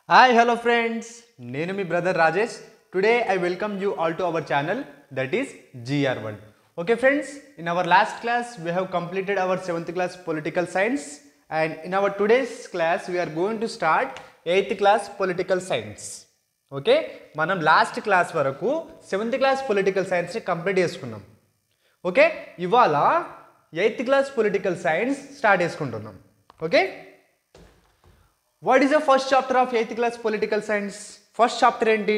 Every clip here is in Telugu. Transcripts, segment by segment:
Hi, hello friends. Nenu mi brother Rajesh. Today I welcome you all to our channel, that is GR1. Okay friends, in our last class we have completed our 7th class political science, and in our today's class we are going to start 8th class political science. Okay, మనం లాస్ట్ క్లాస్ వరకు 7th క్లాస్ పొలిటికల్ సైన్స్ ని కంప్లీట్ చేసుకున్నాం. ఓకే, ఇవాళ 8th class political science start చేసుకుంటున్నాం. Okay, what is the first chapter of 8th class political science? First chapter enti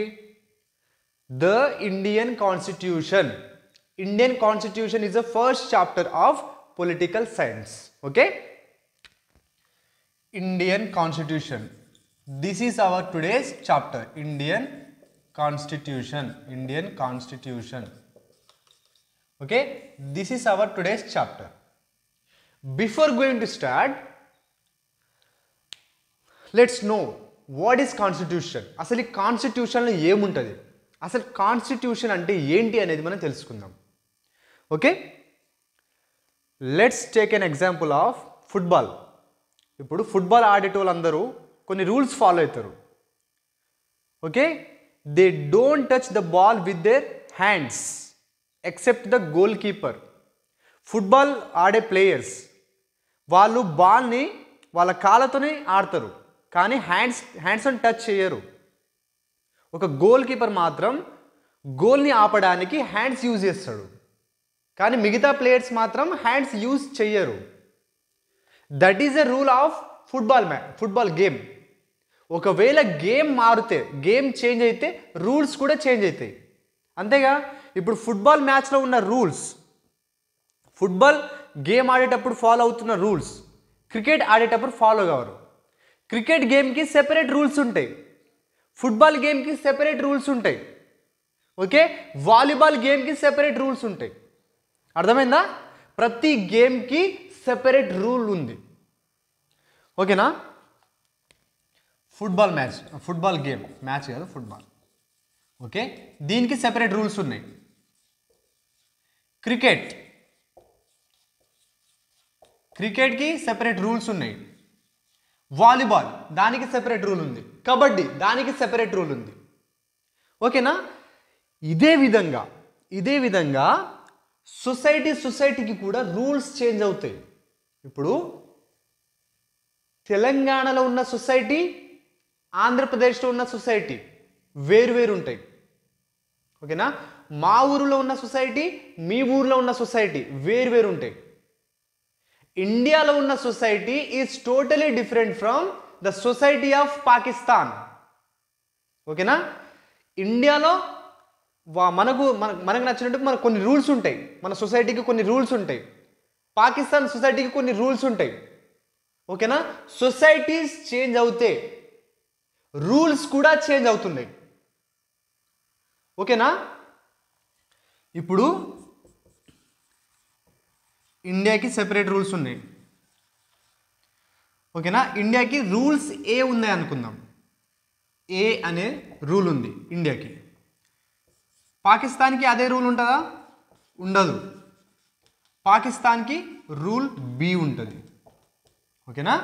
the Indian Constitution. Indian Constitution is the first chapter of political science. Okay, Indian Constitution, this is our today's chapter. Indian Constitution. Indian Constitution. Okay, this is our today's chapter. Before going to start, let's know what is constitution. అసలు ఈ కాన్స్టిట్యూషన్లో ఏముంటుంది, అసలు కాన్స్టిట్యూషన్ అంటే ఏంటి అనేది మనం తెలుసుకుందాం. Okay, let's take an example of football. ఇప్పుడు ఫుట్బాల్ ఆడేటోళ్ళందరూ కొన్ని రూల్స్ ఫాలో అవుతారు. Okay, they don't touch the ball with their hands except the goal keeper. Football ఆడే ప్లేయర్స్ వాళ్ళు బాల్ని వాళ్ళ కాళ్ళతోనే ఆడతారు, కానీ హ్యాండ్స్ని టచ్ చేయరు. ఒక గోల్ కీపర్ మాత్రం గోల్ని ఆపడానికి హ్యాండ్స్ యూజ్ చేస్తాడు, కానీ మిగతా ప్లేయర్స్ మాత్రం హ్యాండ్స్ యూజ్ చేయరు. That is the rule of football game. ఒకవేళ గేమ్ మారితే, గేమ్ చేంజ్ అయితే రూల్స్ కూడా చేంజ్ అవుతాయి. అంతేగా, ఇప్పుడు ఫుట్బాల్ మ్యాచ్లో ఉన్న రూల్స్, ఫుట్బాల్ గేమ్ ఆడేటప్పుడు ఫాలో అవుతున్న రూల్స్ క్రికెట్ ఆడేటప్పుడు ఫాలో కావరు. క్రికెట్ గేమ్కి సెపరేట్ రూల్స్ ఉంటాయి, ఫుట్బాల్ గేమ్కి సెపరేట్ రూల్స్ ఉంటాయి. ఓకే, వాలీబాల్ గేమ్కి సెపరేట్ రూల్స్ ఉంటాయి. అర్థమైందా? ప్రతి గేమ్కి సెపరేట్ రూల్ ఉంది. ఓకేనా? ఫుట్బాల్ గేమ్ మ్యాచ్ కాదు, ఫుట్బాల్. ఓకే, దీనికి సెపరేట్ రూల్స్ ఉన్నాయి. క్రికెట్కి సెపరేట్ రూల్స్ ఉన్నాయి. వాలీబాల్ దానికి సెపరేట్ రూల్ ఉంది. కబడ్డీ దానికి సెపరేట్ రూల్ ఉంది. ఓకేనా? ఇదే విధంగా సొసైటీకి కూడా రూల్స్ చేంజ్ అవుతాయి. ఇప్పుడు తెలంగాణలో ఉన్న సొసైటీ, ఆంధ్రప్రదేశ్లో ఉన్న సొసైటీ వేరు ఉంటాయి. ఓకేనా? మా ఊరిలో ఉన్న సొసైటీ, మీ ఊరిలో ఉన్న సొసైటీ వేరు ఉంటాయి. ఇండియాలో ఉన్న society is totally different from the society of Pakistan. ఓకేనా? ఇండియాలో మనకు నచ్చినట్టు మనకు కొన్ని రూల్స్ ఉంటాయి, మన సొసైటీకి కొన్ని రూల్స్ ఉంటాయి. పాకిస్తాన్ సొసైటీకి కొన్ని రూల్స్ ఉంటాయి. ఓకేనా? సొసైటీస్ చేంజ్ అవుతే రూల్స్ కూడా చేంజ్ అవుతున్నాయి. ఓకేనా? ఇప్పుడు ఇండియాకి సెపరేట్ రూల్స్ ఉన్నాయి. ఓకేనా? ఇండియాకి రూల్స్ ఏ ఉన్నాయి అనుకుందాం. ఏ అనే రూల్ ఉంది ఇండియాకి. పాకిస్తాన్కి అదే రూల్ ఉంటుందా? ఉండదు. పాకిస్తాన్కి రూల్ బి ఉంటుంది. ఓకేనా?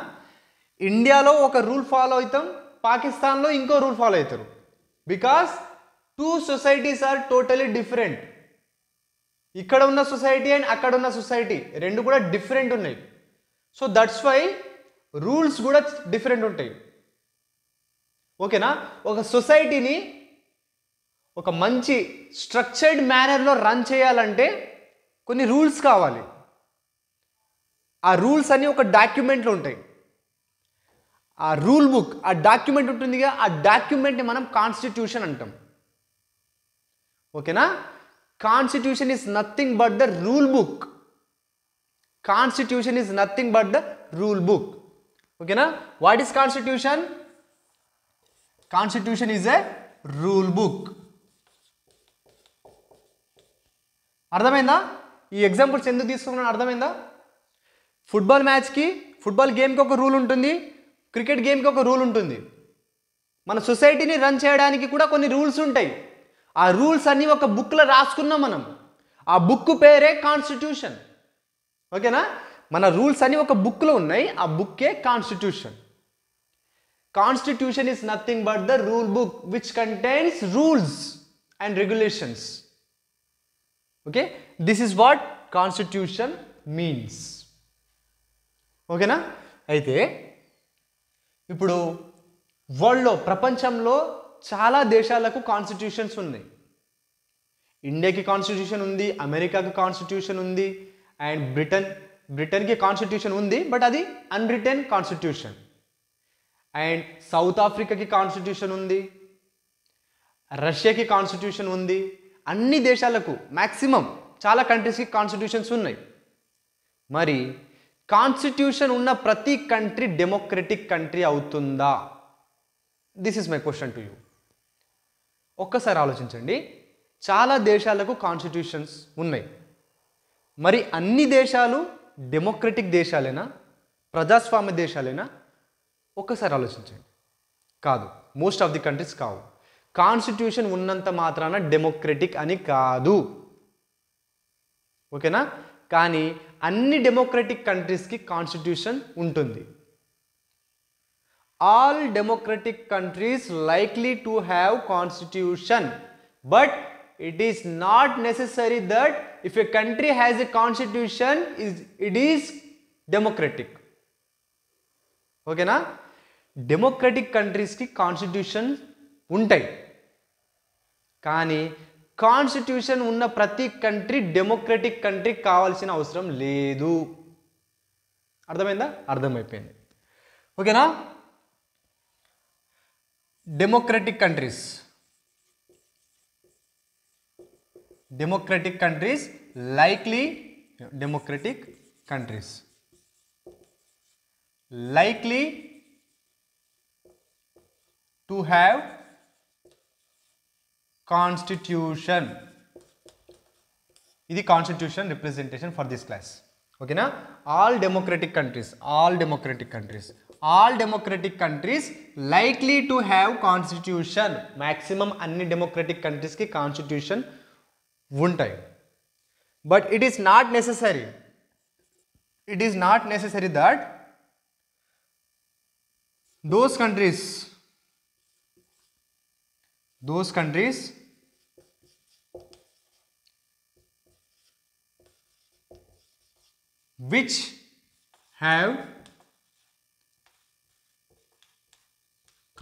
ఇండియాలో ఒక రూల్ ఫాలో అవుతాం, పాకిస్తాన్లో ఇంకో రూల్ ఫాలో అవుతారు. Because two societies are totally different. ఇక్కడ ఉన్న సొసైటీ అండ్ అక్కడ ఉన్న సొసైటీ రెండు కూడా డిఫరెంట్ ఉన్నాయి. సో దట్స్ వై రూల్స్ కూడా డిఫరెంట్ ఉంటాయి. ఓకేనా? ఒక సొసైటీని ఒక మంచి స్ట్రక్చర్డ్ మేనర్లో రన్ చేయాలంటే కొన్ని రూల్స్ కావాలి. ఆ రూల్స్ అన్నీ ఒక డాక్యుమెంట్లో ఉంటాయి. ఆ రూల్ బుక్, ఆ డాక్యుమెంట్ ఉంటుందిగా, ఆ డాక్యుమెంట్ని మనం కాన్స్టిట్యూషన్ అంటాం. ఓకేనా? Constitution is nothing but the rule book. Constitution is nothing but the rule book. Okay na? What is Constitution? Constitution is a rule book. అర్థమైందా? ఈ ఎగ్జాంపుల్స్ ఎందుకు తీసుకున్నాను అర్థమైందా? ఫుట్బాల్ గేమ్కి ఒక రూల్ ఉంటుంది, క్రికెట్ గేమ్కి ఒక రూల్ ఉంటుంది. మన సొసైటీని రన్ చేయడానికి కూడా కొన్ని రూల్స్ ఉంటాయి. ఆ రూల్స్ అన్నీ ఒక బుక్లో రాసుకున్నాం మనం. ఆ బుక్ పేరే కాన్స్టిట్యూషన్. ఓకేనా? మన రూల్స్ అన్నీ ఒక బుక్లో ఉన్నాయి, ఆ బుక్కే constitution. Constitution is nothing but the rule book which contains rules and regulations. Okay, this is what constitution means. ఓకేనా? అయితే ఇప్పుడు వరల్డ్లో ప్రపంచంలో చాలా దేశాలకు కాన్స్టిట్యూషన్స్ ఉన్నాయి. ఇండియాకి కాన్స్టిట్యూషన్ ఉంది, అమెరికాకి కాన్స్టిట్యూషన్ ఉంది, అండ్ బ్రిటన్కి కాన్స్టిట్యూషన్ ఉంది, బట్ అది అన్రిటెన్ కాన్స్టిట్యూషన్. అండ్ సౌత్ ఆఫ్రికాకి కాన్స్టిట్యూషన్ ఉంది, రష్యాకి కాన్స్టిట్యూషన్ ఉంది. అన్ని దేశాలకు మ్యాక్సిమం చాలా కంట్రీస్కి కాన్స్టిట్యూషన్స్ ఉన్నాయి. మరి కాన్స్టిట్యూషన్ ఉన్న ప్రతి కంట్రీ డెమోక్రటిక్ కంట్రీ అవుతుందా? This is my question to you. ఒక్కసారి ఆలోచించండి. చాలా దేశాలకు కాన్స్టిట్యూషన్స్ ఉన్నాయి. మరి అన్ని దేశాలు డెమోక్రటిక్ దేశాలేనా, ప్రజాస్వామ్య దేశాలేనా? ఒక్కసారి ఆలోచించండి. కాదు, మోస్ట్ ఆఫ్ ది కంట్రీస్ కావు. కాన్స్టిట్యూషన్ ఉన్నంత మాత్రాన డెమోక్రటిక్ అని కాదు. ఓకేనా? కానీ అన్ని డెమోక్రటిక్ కంట్రీస్కి కాన్స్టిట్యూషన్ ఉంటుంది. All democratic countries likely to have constitution, but it is not necessary that if a country has a constitution it is democratic. ఓకేనా? డెమోక్రటిక్ కంట్రీస్కి కాన్స్టిట్యూషన్ ఉంటాయి, కానీ కాన్స్టిట్యూషన్ ఉన్న ప్రతి కంట్రీ డెమోక్రటిక్ కంట్రీ కావాల్సిన అవసరం లేదు. అర్థమైందా? అర్థమైపోయింది. ఓకేనా? Democratic countries likely to have constitution. ఇది constitution representation for this class. ఓకేనా? All democratic countries likely to have constitution. Maximum అన్ని డెమోక్రటిక్ కంట్రీస్కి కాన్స్టిట్యూషన్ ఉంటాయి. But it is not necessary that those countries which have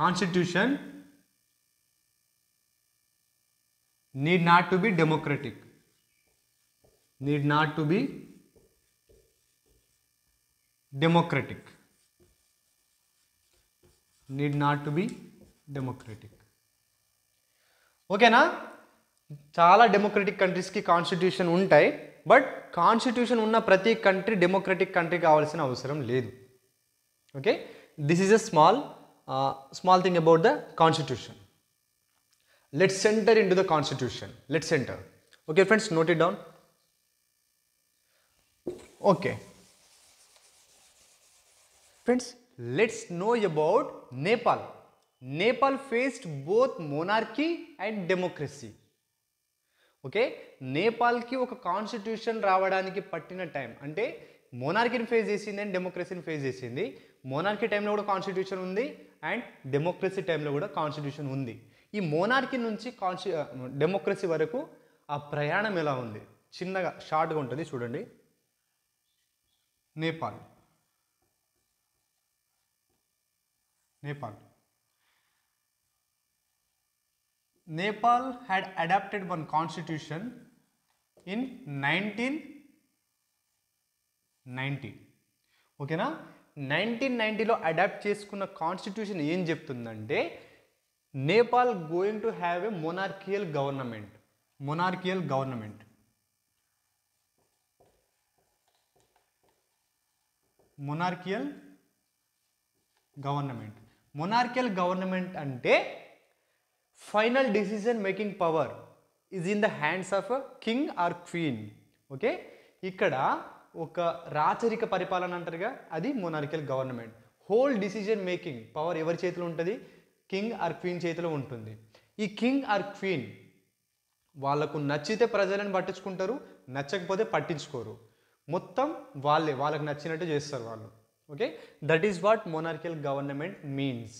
constitution need not to be democratic. ఓకేనా? చాలా డెమోక్రటిక్ కంట్రీస్కి కాన్స్టిట్యూషన్ ఉంటాయి, బట్ కాన్స్టిట్యూషన్ ఉన్న ప్రతి కంట్రీ డెమోక్రటిక్ కంట్రీ కావాల్సిన అవసరం లేదు. Okay, this is a small thing about the constitution. Let's enter into the constitution. Let's enter. Okay friends, note it down. Okay friends, let's know about Nepal. Nepal faced both monarchy and democracy. Okay, నేపాల్కి ఒక కాన్స్టిట్యూషన్ రావడానికి పట్టిన టైం, అంటే మోనార్కీని ఫేస్ చేసింది అండ్ డెమోక్రసీని ఫేస్ చేసింది. మోనార్కీ టైంలో కూడా కాన్స్టిట్యూషన్ ఉంది అండ్ డెమోక్రసీ టైంలో కూడా కాన్స్టిట్యూషన్ ఉంది. ఈ మోనార్కీ నుంచి డెమోక్రసీ వరకు ఆ ప్రయాణం ఎలా ఉంది? చిన్నగా షార్ట్గా ఉంటుంది చూడండి. Nepal had adopted one constitution in 1990. ఓకేనా? 1990లో అడాప్ట్ చేసుకున్న కాన్స్టిట్యూషన్ ఏం చెప్తుందంటే, Nepal going to have a monarchial government. Monarchial government అంటే final decision making power is in the hands of king or queen. Okay, ఇక్కడ ఒక రాచరిక పరిపాలన అంటారుగా, అది monarchial government. Whole decision making power ఎవరి చేతిలో ఉంటుంది? కింగ్ ఆర్ క్వీన్ చేతిలో ఉంటుంది. ఈ కింగ్ ఆర్ క్వీన్ వాళ్ళకు నచ్చితే ప్రజలను పట్టించుకుంటారు, నచ్చకపోతే పట్టించుకోరు. మొత్తం వాళ్ళకు నచ్చినట్టు చేస్తారు వాళ్ళు. Okay, that is what monarchial government means.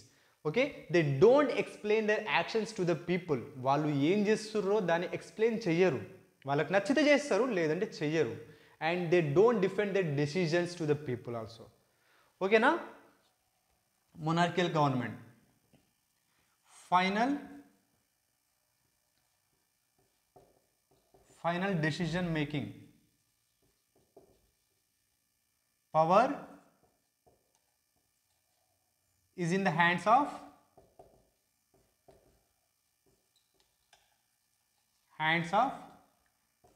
Okay, they don't explain their actions to the people. వాళ్ళు ఏం చేస్తున్నారో దాన్ని ఎక్స్ప్లెయిన్ చెయ్యరు. వాళ్ళకి నచ్చితే చేస్తారు, లేదంటే చెయ్యరు. And they don't defend their decisions to the people also. ఓకేనా? Monarchial government final decision making power is in the hands of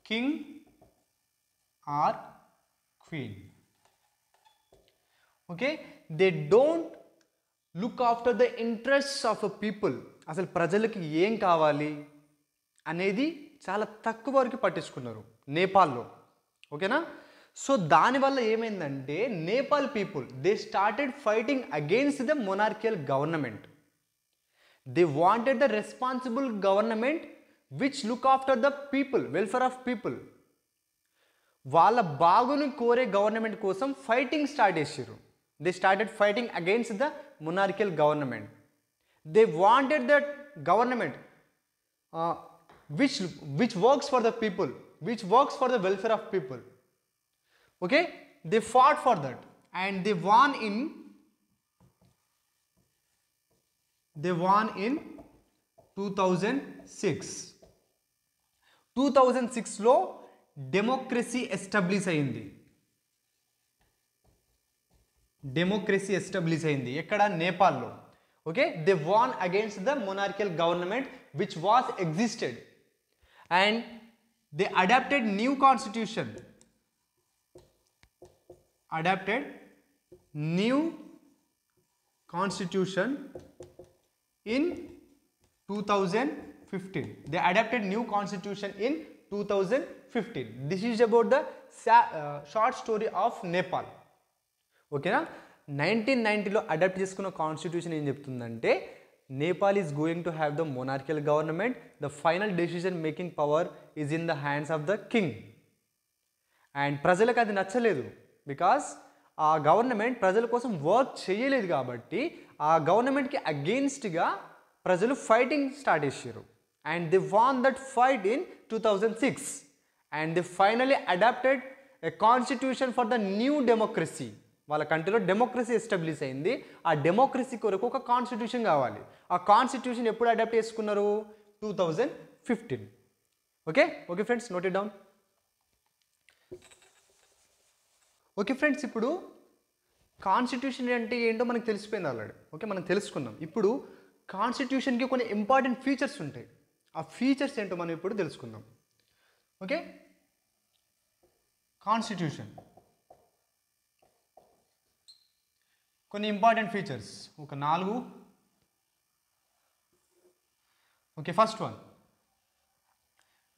king or queen. Okay, they don't look after the interests of a people. అసలు ప్రజలకి ఏం కావాలి అనేది చాలా తక్కువ వరకు పట్టించుకున్నారు నేపాల్లో. ఓకేనా? సో దానివల్ల ఏమైందంటే Nepal people they started fighting against the monarchial government. They wanted the responsible government which look after the people, welfare of people. వాళ్ళ బాగుని కోరే గవర్నమెంట్ కోసం ఫైటింగ్ స్టార్ట్ చేసారు. They started fighting against the monarchial government. They wanted that government which works for the people, which works for the welfare of people. Okay, they fought for that and they won in 2006 లో డెమోక్రసీ ఎస్టాబ్లిష్ అయింది. ఎక్కడ? నేపాల్లో. Okay, they won against the monarchial government which was existed and they adopted new constitution. in 2015. They adapted new constitution in 2015. This is about the short story of Nepal. ఓకేనా? 1990లో అడాప్ట్ చేసుకున్న కాన్స్టిట్యూషన్ ఏం చెప్తుందంటే Nepal is going to have the monarchial government. The final decision making power is in the hands of the king. And ప్రజలకు అది నచ్చలేదు. బికాస్ ఆ గవర్నమెంట్ ప్రజల కోసం వర్క్ చేయలేదు కాబట్టి ఆ గవర్నమెంట్కి అగెయిన్స్ట్గా ప్రజలు ఫైటింగ్ స్టార్ట్ చేశారు. And they won that fight in 2006 and they finally adopted a constitution for the new democracy. వాళ్ళ కంట్రీలో డెమోక్రసీ ఎస్టాబ్లిష్ అయింది. ఆ డెమోక్రసీ కొరకు ఒక కాన్స్టిట్యూషన్ కావాలి. ఆ కాన్స్టిట్యూషన్ ఎప్పుడు అడాప్ట్ చేసుకున్నారు? 2015. Okay friends, note it down. Okay friends, ఇప్పుడు కాన్స్టిట్యూషన్ అంటే ఏంటో మనకు తెలిసిపోయింది ఆల్రెడీ. ఓకే, మనం తెలుసుకున్నాం. ఇప్పుడు కాన్స్టిట్యూషన్కి కొన్ని ఇంపార్టెంట్ ఫీచర్స్ ఉంటాయి. ఆ ఫీచర్స్ ఏంటో మనం ఇప్పుడు తెలుసుకుందాం. ఓకే, కాన్స్టిట్యూషన్ కొన్ని ఇంపార్టెంట్ ఫీచర్స్, ఒక 4. Okay, first one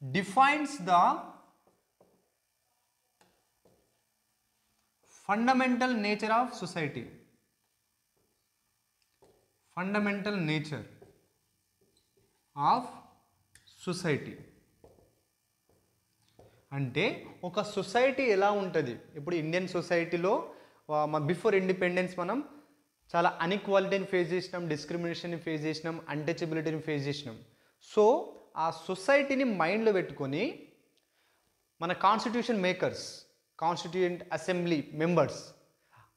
defines the fundamental nature of society. Fundamental nature of society అంటే ఒక సొసైటీ ఎలా ఉంటుంది. ఇప్పుడు ఇండియన్ సొసైటీలో బిఫోర్ ఇండిపెండెన్స్ మనం చాలా అన్ఈక్వాలిటీని ఫేస్ చేసినాం, డిస్క్రిమినేషన్ని ఫేస్ చేసినాం, అన్టచబిలిటీని ఫేస్ చేసినాం. సో ఆ సొసైటీని మైండ్లో పెట్టుకొని మన constitution makers, constituent assembly members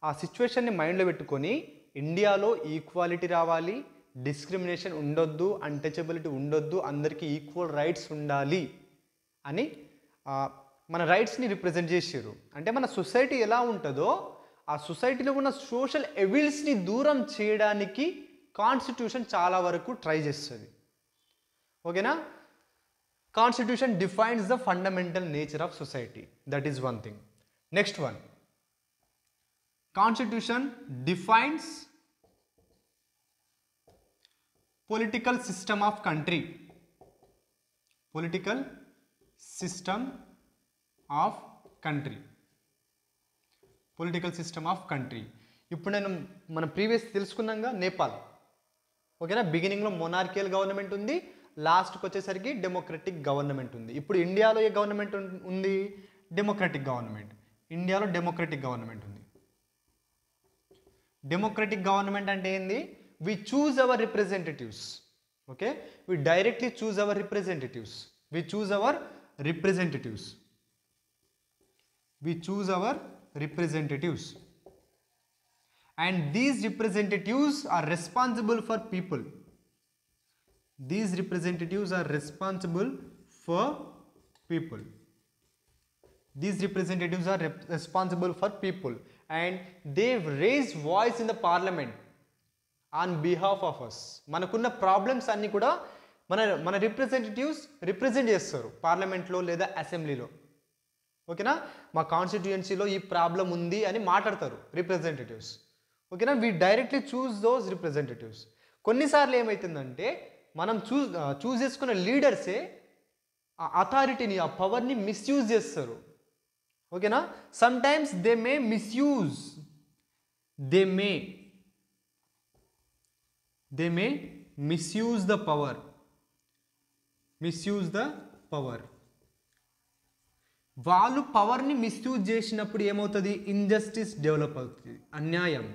ఆ సిచ్యువేషన్ని మైండ్లో పెట్టుకొని ఇండియాలో ఈక్వాలిటీ రావాలి, డిస్క్రిమినేషన్ ఉండొద్దు, అన్టచబిలిటీ ఉండొద్దు, అందరికీ ఈక్వల్ రైట్స్ ఉండాలి అని మన రైట్స్ని రిప్రజెంట్ చేసారు. అంటే మన సొసైటీ ఎలా ఉంటుందో ఆ సొసైటీలో ఉన్న సోషల్ ఎవిల్స్ని దూరం చేయడానికి కాన్స్టిట్యూషన్ చాలా వరకు ట్రై చేస్తుంది. ఓకేనా? Constitution defines the fundamental nature of society. That is one thing. Next one, constitution defines political system of country. Political system of country. Political system of country. ఇప్పుడు మనం ప్రీవియస్ తెలుసుకున్నాగా నేపాల్. ఓకేనా? బిగినింగ్లో మొనార్కియల్ గవర్నమెంట్ ఉంది, లాస్ట్కి వచ్చేసరికి డెమోక్రటిక్ గవర్నమెంట్ ఉంది. ఇప్పుడు ఇండియాలో ఏ గవర్నమెంట్ ఉంది? Democratic government. ఇండియాలో డెమోక్రటిక్ గవర్నమెంట్ ఉంది. డెమోక్రటిక్ గవర్నమెంట్ అంటే ఏంది? we choose our representatives. Okay, we directly choose our representatives. We choose our representatives. We choose our representatives. And these representatives are responsible for people. These representatives are responsible for people. These representatives are responsible for people, and they raise voice in the parliament on behalf of us. మనకున్న ప్రాబ్లమ్స్ అన్ని కూడా మన రిప్రజెంటేటివ్స్ రిప్రజెంట్ చేస్తారు పార్లమెంట్లో లేదా అసెంబ్లీలో. ఓకేనా, మా కాన్స్టిట్యుయెన్సీలో ఈ ప్రాబ్లం ఉంది అని మాట్లాడతారు రిప్రజెంటేటివ్స్. ఓకేనా, we directly choose those representatives. కొన్నిసార్లు ఏమవుతుందంటే మనం చూస్ చేసుకున్న లీడర్సే ఆ అథారిటీని, ఆ పవర్ని మిస్యూజ్ చేస్తారు. ఓకేనా, some times they may misuse, they may misuse the power. Misuse the power. వాళ్ళు పవర్ని మిస్యూజ్ చేసినప్పుడు ఏమవుతుంది? ఇంజస్టిస్ డెవలప్ అవుతుంది, అన్యాయం,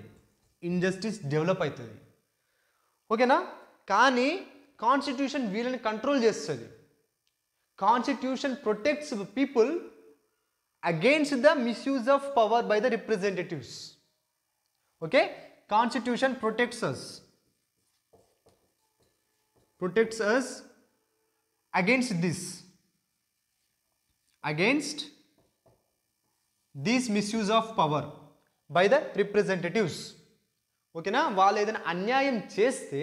ఇంజస్టిస్ డెవలప్ అవుతుంది. ఓకేనా, కానీ కాన్స్టిట్యూషన్ వీళ్ళని కంట్రోల్ చేస్తుంది. Constitution protects people against the misuse of power by the representatives. Okay, constitution protects us against this misuse of power by the representatives. ఓకేనా, వాళ్ళు ఏదైనా అన్యాయం చేస్తే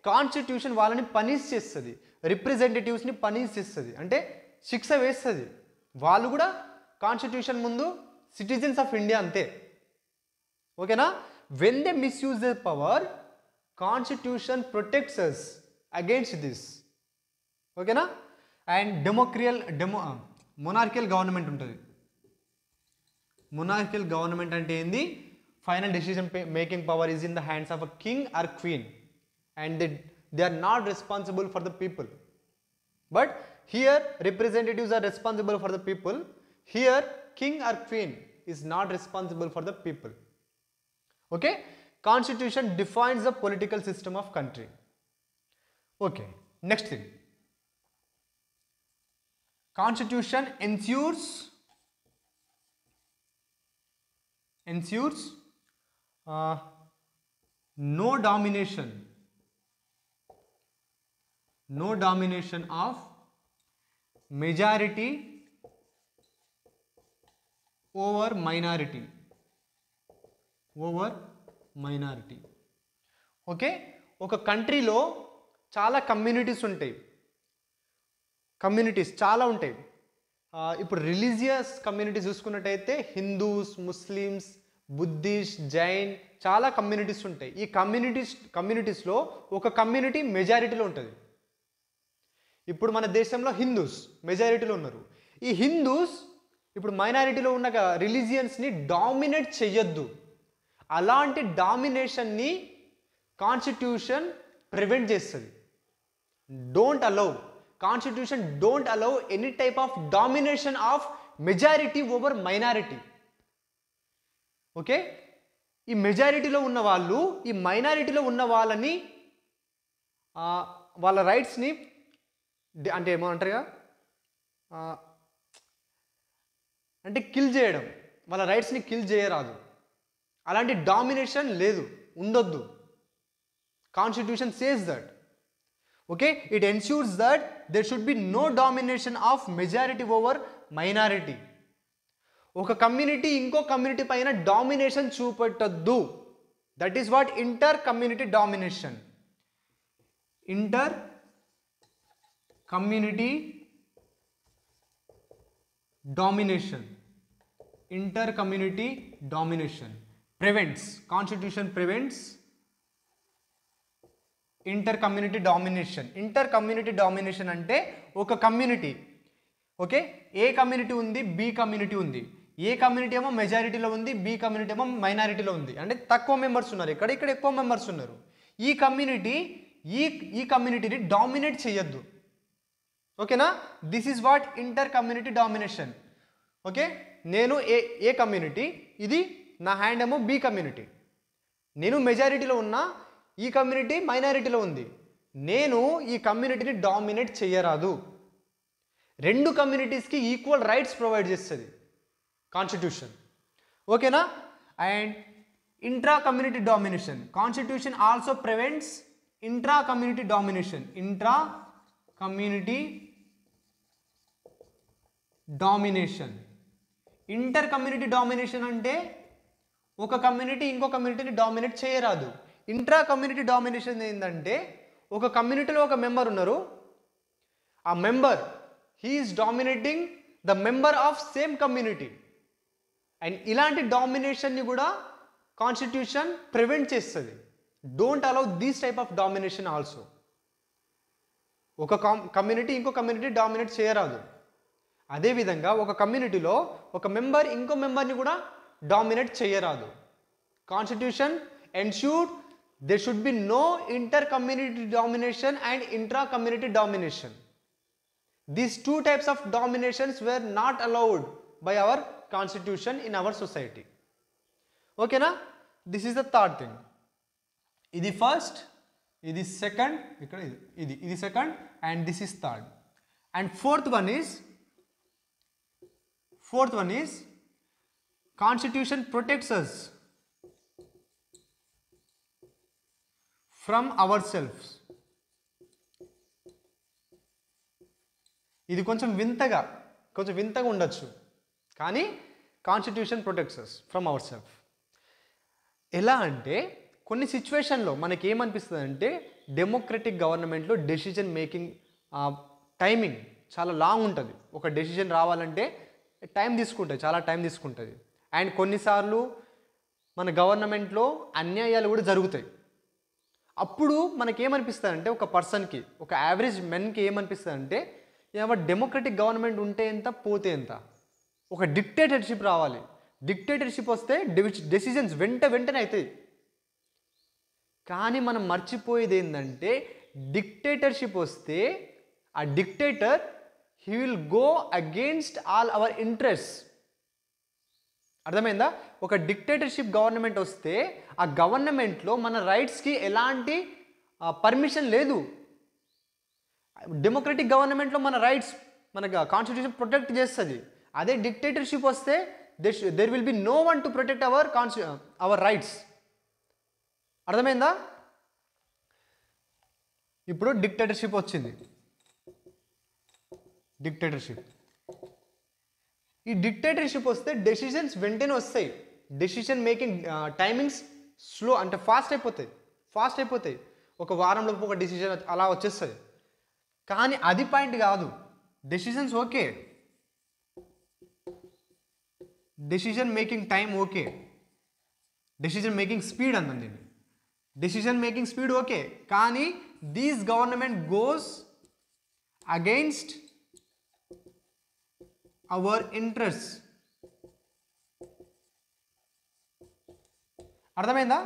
కాన్స్టిట్యూషన్ వాళ్ళని పనిష్ చేస్తుంది, రిప్రజెంటేటివ్స్ని పనిష్ చేస్తుంది, అంటే శిక్ష వేస్తుంది. వాళ్ళు కూడా కాన్స్టిట్యూషన్ ముందు సిటిజన్స్ ఆఫ్ ఇండియా అంతే. ఓకేనా, when they misuse the power, constitution protects us against this. ఓకేనా, అండ్ మొనార్కియల్ గవర్నమెంట్ ఉంటుంది. మొనార్కియల్ గవర్నమెంట్ అంటే ఏంది? Final decision making power is in the hands of a king or queen, and they are not responsible for the people. But here representatives are responsible for the people. Here king or queen is not responsible for the people. Okay, constitution defines the political system of country. Okay, next thing. Constitution ensures no domination of majority over minority. Okay, ఒక కంట్రీలో చాలా కమ్యూనిటీస్ చాలా ఉంటాయి. ఇప్పుడు రిలీజియస్ కమ్యూనిటీస్ చూసుకున్నట్టయితే హిందూస్, ముస్లిమ్స్, బుద్ధిస్ట్, జైన్, చాలా కమ్యూనిటీస్ ఉంటాయి. ఈ కమ్యూనిటీస్లో ఒక కమ్యూనిటీ మెజారిటీలో ఉంటుంది. ఇప్పుడు మన దేశంలో హిందూస్ మెజారిటీలో ఉన్నారు. ఈ హిందూస్ ఇప్పుడు మైనారిటీలో ఉన్న రిలీజియన్స్ని డామినేట్ చెయ్యొద్దు. అలాంటి డామినేషన్ని కాన్స్టిట్యూషన్ ప్రివెంట్ చేస్తుంది. Constitution don't allow any type of domination of majority over minority. Okay, ఈ మెజారిటీలో ఉన్న వాళ్ళు ఈ మైనారిటీలో ఉన్న వాళ్ళని వాళ్ళ రైట్స్ని అంటే ఏమంటారుగా అంటే కిల్ చేయడం, వాళ్ళ రైట్స్ని కిల్ చేయరాదు. అలాంటి డామినేషన్ లేదు, ఉండొద్దు. Constitution says that. Okay, it ensures that there should be no domination of majority over minority. ఒక కమ్యూనిటీ ఇంకో కమ్యూనిటీ పైన డామినేషన్ చూపెట్టద్దు. That is what inter community domination. Inter community domination prevents, constitution prevents inter community domination అంటే ఒక కమ్యూనిటీ, ఓకే, ఏ కమ్యూనిటీ ఉంది, బి కమ్యూనిటీ ఉంది. ఏ కమ్యూనిటీ ఏమో మెజారిటీలో ఉంది, బి కమ్యూనిటీ ఏమో మైనారిటీలో ఉంది. అంటే తక్కువ మెంబర్స్ ఉన్నారు, ఇక్కడ ఎక్కువ మెంబర్స్ ఉన్నారు. ఈ కమ్యూనిటీని డామినేట్ చేయొద్దు. ఓకేనా, this is what inter community domination. Okay, నేను ఏ కమ్యూనిటీ, ఇది నా హ్యాండ్ ఏమో బి కమ్యూనిటీ. నేను మెజారిటీలో ఉన్నా, ఈ కమ్యూనిటీ మైనారిటీలో ఉంది, నేను ఈ కమ్యూనిటీని డామినేట్ చేయరాదు. రెండు కమ్యూనిటీస్కి ఈక్వల్ రైట్స్ ప్రొవైడ్ చేస్తుంది కాన్స్టిట్యూషన్. ఓకేనా? And intra community domination, constitution also prevents intra community domination. Intra community domination. Inter community domination అంటే ఒక కమ్యూనిటీ ఇంకో కమ్యూనిటీని డామినేట్ చేయరాదు. ఇంట్రా కమ్యూనిటీ డామినేషన్ ఏంటంటే ఒక కమ్యూనిటీలో ఒక మెంబర్ ఉన్నారు, ఆ member he is dominating the member of same community. And ఇలాంటి డామినేషన్ని కూడా కాన్స్టిట్యూషన్ ప్రివెంట్ చేస్తుంది. Don't allow these type of domination also. ఒక కమ్యూనిటీ ఇంకో కమ్యూనిటీ డామినేట్ చేయరాదు. అదేవిధంగా ఒక కమ్యూనిటీలో ఒక మెంబర్ ఇంకో మెంబర్ని కూడా డామినేట్ చేయరాదు. Constitution ensured there should be no inter-community domination and intra-community domination. These two types of dominations were not allowed by our constitution in our society. Okay na? This is the third thing. Idi first, idi second, idi second, and this is third. And fourth one is constitution protects us from ourselves. ఇది కొంచెం వింతగా ఉండొచ్చు, కానీ constitution protects us from our self. ఎలా అంటే కొన్ని సిచ్యువేషన్లో మనకి ఏమనిపిస్తుంది అంటే డెమోక్రటిక్ గవర్నమెంట్లో డెసిజన్ మేకింగ్ టైమింగ్ చాలా లాంగ్ ఉంటుంది. ఒక డెసిజన్ రావాలంటే చాలా టైం తీసుకుంటుంది. అండ్ కొన్నిసార్లు మన గవర్నమెంట్లో అన్యాయాలు కూడా జరుగుతాయి. అప్పుడు మనకేమనిపిస్తుంది అంటే ఒక పర్సన్కి, ఒక యావరేజ్ మెన్కి ఏమనిపిస్తుంది అంటే డెమోక్రటిక్ గవర్నమెంట్ ఉంటే ఎంత, పోతే ఎంత. ఒక డిక్టేటర్షిప్ రావాలి. డిక్టేటర్షిప్ వస్తే డెసిజన్స్ వెంటనే అవుతాయి. కానీ మనం మర్చిపోయేది ఏంటంటే డిక్టేటర్షిప్ వస్తే ఆ dictator he will go against all our interest. అర్థమైందా? ఒక డిక్టేటర్షిప్ గవర్నమెంట్ వస్తే ఆ గవర్నమెంట్లో మన రైట్స్కి ఎలాంటి పర్మిషన్ లేదు. డెమోక్రటిక్ గవర్నమెంట్లో మన రైట్స్ మన కాన్స్టిట్యూషన్ ప్రొటెక్ట్ చేస్తుంది. అదే డిక్టేటర్షిప్ వస్తే there will be no one to protect our rights. అర్థమైందా? ఇప్పుడు డిక్టేటర్షిప్ వచ్చింది. ఈ డిక్టేటర్షిప్ వస్తే డెసిషన్స్ వెంటనే వస్తాయి. డెసిషన్ మేకింగ్ టైమింగ్స్ స్లో అంటే ఫాస్ట్ అయిపోతాయి. ఒక వారంలో ఒక డెసిషన్ అలా వచ్చేస్తుంది. కానీ అది పాయింట్ కాదు. Decisions okay, decision making time okay, decision making speed అన్నాను దీన్ని. డెసిషన్ మేకింగ్ స్పీడ్ ఓకే, కానీ these government goes against our interest. అర్థమైందా?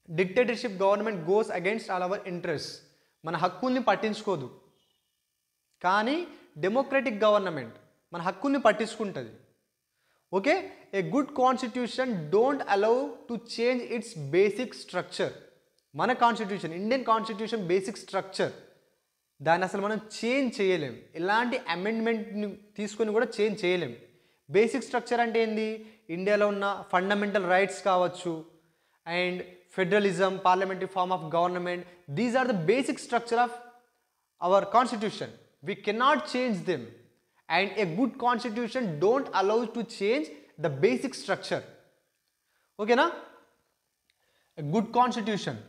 Dictatorship government goes against all our interest. మన హక్కుల్ని పట్టించుకోదు. కానీ డెమోక్రటిక్ గవర్నమెంట్ మన హక్కుల్ని పట్టించుకుంటుంది. Okay, a good constitution don't allow to change its basic structure. మన constitution, Indian constitution basic structure, దాన్ని అసలు మనం చేంజ్ చేయలేం. ఎలాంటి అమెండ్మెంట్ని తీసుకొని కూడా చేంజ్ చేయలేం. బేసిక్ స్ట్రక్చర్ అంటే ఏంది? ఇండియాలో ఉన్న ఫండమెంటల్ రైట్స్ కావచ్చు, and federalism, parliamentary form of government, these are the basic structure of our constitution. We cannot change them. And a good constitution don't allow to change the basic structure. ఓకేనా? A good constitution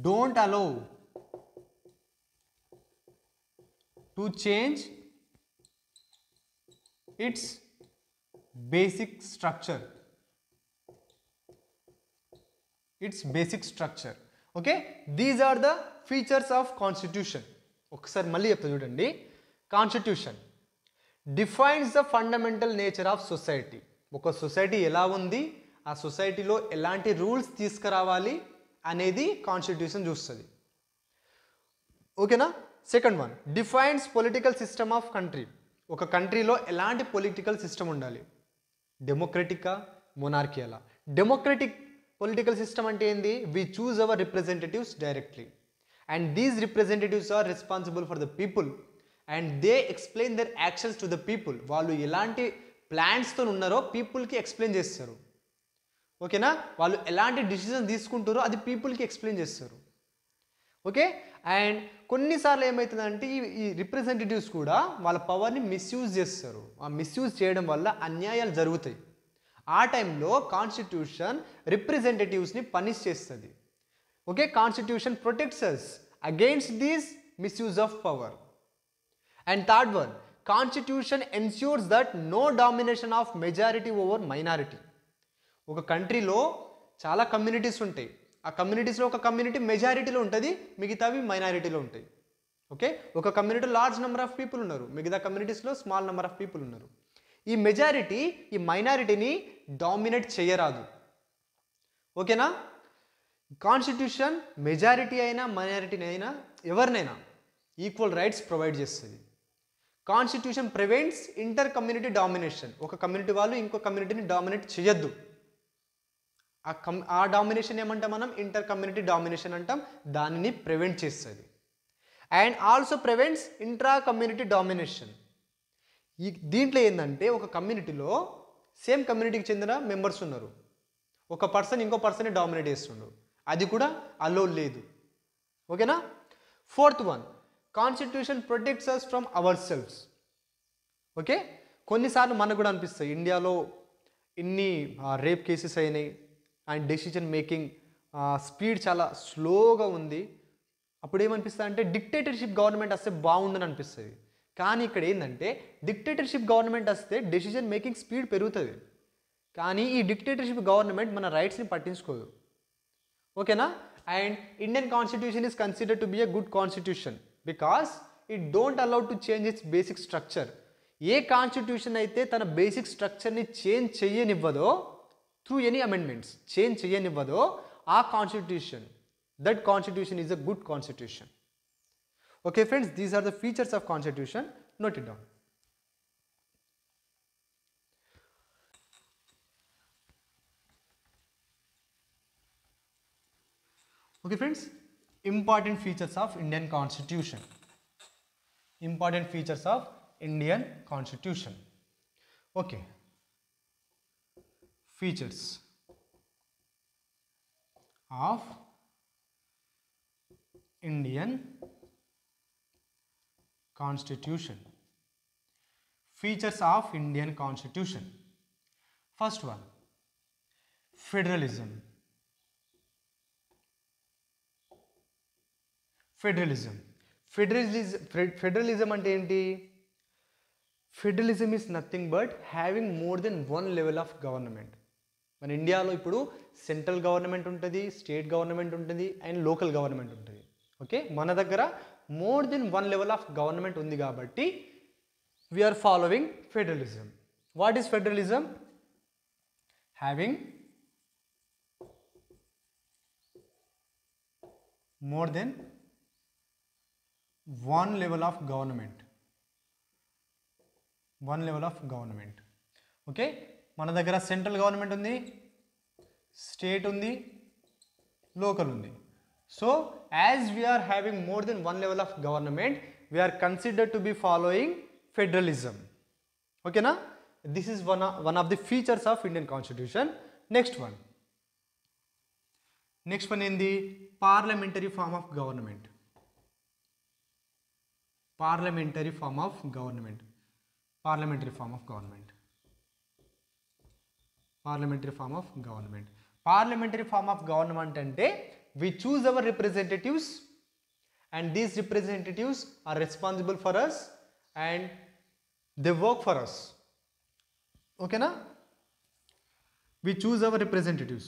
don't allow to change its basic structure. Okay, these are the features of constitution. ఒకసారి మళ్ళీ చెప్తా చూడండి. Constitution defines the fundamental nature of society. ఒక సొసైటీ ఎలా ఉంది, ఆ సొసైటీలో ఎలాంటి రూల్స్ తీసుకురావాలి అనేది కాన్స్టిట్యూషన్ చూస్తుంది. ఓకేనా? Second one, defines political system of country. ఒక కంట్రీలో ఎలాంటి పొలిటికల్ సిస్టమ్ ఉండాలి, డెమోక్రటికా, మొనార్కీ అలా. డెమోక్రటిక్ పొలిటికల్ సిస్టమ్ అంటే ఏంది? We choose our representatives directly and these representatives are responsible for the people and they explain their actions to the people. వాళ్ళు ఎలాంటి ప్లాన్స్తో ఉన్నారో పీపుల్కి ఎక్స్ప్లెయిన్ చేస్తారు. ఓకేనా? వాళ్ళు ఎలాంటి డిసిజన్ తీసుకుంటారో అది పీపుల్కి ఎక్స్ప్లెయిన్ చేస్తారు. ఓకే. అండ్ కొన్నిసార్లు ఏమవుతుందంటే ఈ రిప్రజెంటేటివ్స్ కూడా వాళ్ళ పవర్ని మిస్యూజ్ చేస్తారు. ఆ మిస్యూజ్ చేయడం వల్ల అన్యాయాలు జరుగుతాయి. ఆ టైంలో కాన్స్టిట్యూషన్ రిప్రజెంటేటివ్స్ని పనిష్ చేస్తుంది. Okay. Constitution protects us against these misuse of power. And third one, constitution ensures that no domination of majority over minority. ఒక కంట్రీలో చాలా కమ్యూనిటీస్ ఉంటాయి. ఆ కమ్యూనిటీస్లో ఒక కమ్యూనిటీ మెజారిటీలో ఉంటుంది, మిగతావి మైనారిటీలో ఉంటాయి. ఓకే. ఒక community large number of people ఉన్నారు, మిగతా కమ్యూనిటీస్లో స్మాల్ నెంబర్ ఆఫ్ పీపుల్ ఉన్నారు. ఈ మెజారిటీ ఈ మైనారిటీని డామినేట్ చేయరాదు. ఓకేనా? కాన్స్టిట్యూషన్ మెజారిటీ అయినా మైనారిటీని అయినా ఎవరినైనా ఈక్వల్ రైట్స్ ప్రొవైడ్ చేస్తుంది. Constitution prevents inter community domination. ఒక కమ్యూనిటీ వాళ్ళు ఇంకో కమ్యూనిటీని డామినేట్ చేయొద్దు. ఆ డామినేషన్ ఏమంటాం మనం? ఇంటర్ కమ్యూనిటీ డామినేషన్ అంటాం. దానిని ప్రివెంట్ చేస్తుంది. And also prevents intra community domination. దీంట్లో ఏంటంటే ఒక కమ్యూనిటీలో సేమ్ కమ్యూనిటీకి చెందిన మెంబర్స్ ఉన్నారు, ఒక పర్సన్ ఇంకో పర్సన్ని డామినేట్ చేస్తుండ్రు, అది కూడా అలో లేదు. ఓకేనా? Fourth one, constitution protects us from our selves. Okay. కొన్నిసార్లు మనకు కూడా అనిపిస్తాయి ఇండియాలో ఇన్ని రేప్ కేసెస్ అయినాయి అండ్ డెసిషన్ మేకింగ్ స్పీడ్ చాలా స్లోగా ఉంది. అప్పుడు ఏమనిపిస్తుంది అంటే డిక్టేటర్షిప్ గవర్నమెంట్ వస్తే బాగుందని అనిపిస్తుంది. కానీ ఇక్కడ ఏంటంటే డిక్టేటర్షిప్ గవర్నమెంట్ వస్తే డెసిషన్ మేకింగ్ స్పీడ్ పెరుగుతుంది, కానీ ఈ డిక్టేటర్షిప్ గవర్నమెంట్ మన రైట్స్ని పట్టించుకోదు. ఓకేనా? And Indian constitution is considered to be a good constitution because it don't allow to change its basic structure. ఏ కాన్స్టిట్యూషన్ అయితే తన బేసిక్ స్ట్రక్చర్ని చేంజ్ చేయనివ్వదో through any amendments, change చేయనివ్వదో ఆ constitution, that constitution is a good constitution. Okay friends, these are the features of constitution. Note it down. Okay friends, important features of Indian constitution. Important features of Indian constitution. Okay. Features of Indian Constitution. Features of Indian Constitution. First one, federalism. Federalism అంటే ఏంటి? Federalism is nothing but having more than one level of government. మన ఇండియాలో ఇప్పుడు సెంట్రల్ గవర్నమెంట్ ఉంటుంది, స్టేట్ గవర్నమెంట్ ఉంటుంది అండ్ లోకల్ గవర్నమెంట్ ఉంటుంది. ఓకే. మన దగ్గర more than one level of government ఉంది కాబట్టి we are following federalism. What is federalism? Having more than one level of government. Okay. మన దగ్గర సెంట్రల్ గవర్నమెంట్ ఉంది, స్టేట్ ఉంది, లోకల్ ఉంది. So as we are having more than one level of government we are considered to be following federalism. ఓకేనా? This is one of the features of Indian constitution. Next one ఏంది? Parliamentary form of government. Parliamentary form of government. Parliamentary form of government. అంటే we choose our representatives and these representatives are responsible for us and they work for us. Okay na? We choose our representatives.